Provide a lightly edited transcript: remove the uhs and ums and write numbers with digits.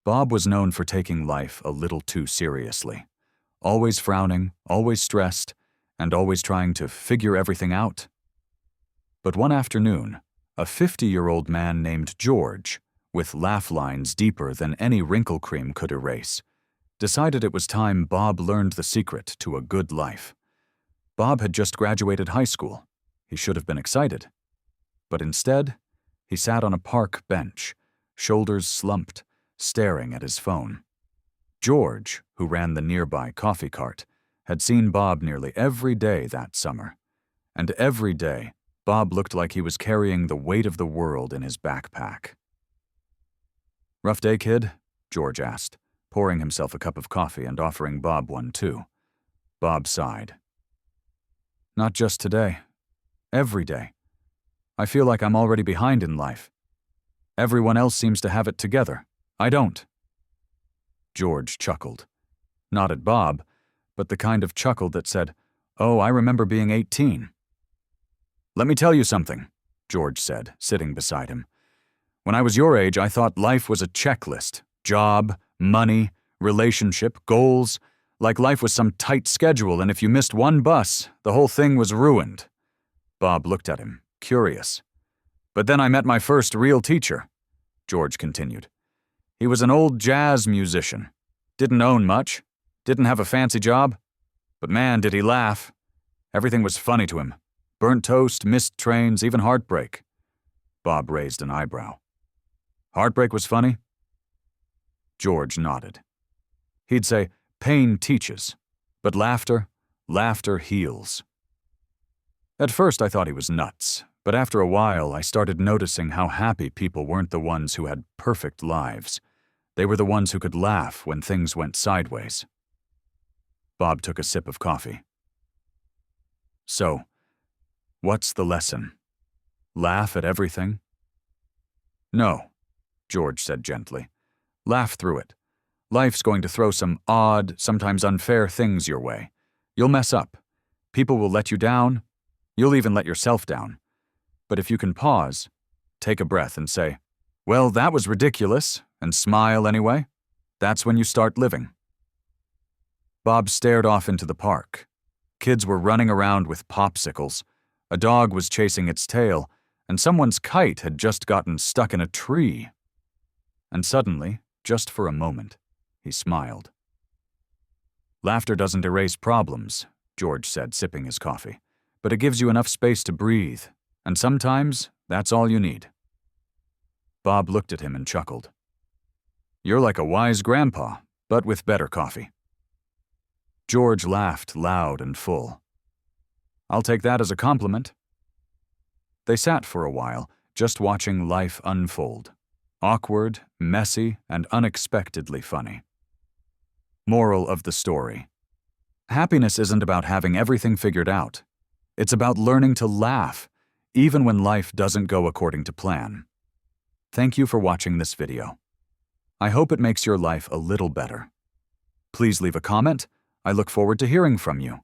Bob was known for taking life a little too seriously, always frowning, always stressed, and always trying to figure everything out. But one afternoon, a 50-year-old man named George, with laugh lines deeper than any wrinkle cream could erase, decided it was time Bob learned the secret to a good life. Bob had just graduated high school. He should have been excited. But instead, he sat on a park bench, shoulders slumped, staring at his phone. George, who ran the nearby coffee cart, had seen Bob nearly every day that summer. And every day, Bob looked like he was carrying the weight of the world in his backpack. "Rough day, kid?" George asked, pouring himself a cup of coffee and offering Bob one too. Bob sighed. "Not just today. Every day. I feel like I'm already behind in life. Everyone else seems to have it together. I don't." George chuckled. Not at Bob, but the kind of chuckle that said, "Oh, I remember being 18. "Let me tell you something," George said, sitting beside him. "When I was your age, I thought life was a checklist. Job, money, relationship, goals. Like life was some tight schedule, and if you missed one bus, the whole thing was ruined." Bob looked at him, curious. "But then I met my first real teacher," George continued. "He was an old jazz musician. Didn't own much. Didn't have a fancy job. But man, did he laugh. Everything was funny to him. Burnt toast, missed trains, even heartbreak." Bob raised an eyebrow. "Heartbreak was funny?" George nodded. He'd say, "Pain teaches, but laughter heals." At first I thought he was nuts, but after a while I started noticing how happy people weren't the ones who had perfect lives. They were the ones who could laugh when things went sideways. Bob took a sip of coffee. "So, what's the lesson? Laugh at everything?" "No," George said gently. "Laugh through it. Life's going to throw some odd, sometimes unfair things your way. You'll mess up. People will let you down. You'll even let yourself down. But if you can pause, take a breath and say, 'Well, that was ridiculous,' and smile anyway, that's when you start living." Bob stared off into the park. Kids were running around with popsicles. A dog was chasing its tail, and someone's kite had just gotten stuck in a tree. And suddenly, just for a moment, he smiled. "Laughter doesn't erase problems," George said, sipping his coffee, "but it gives you enough space to breathe, and sometimes that's all you need." Bob looked at him and chuckled. "You're like a wise grandpa, but with better coffee." George laughed loud and full. "I'll take that as a compliment." They sat for a while, just watching life unfold. Awkward, messy, and unexpectedly funny. Moral of the story: happiness isn't about having everything figured out. It's about learning to laugh, even when life doesn't go according to plan. Thank you for watching this video. I hope it makes your life a little better. Please leave a comment. I look forward to hearing from you.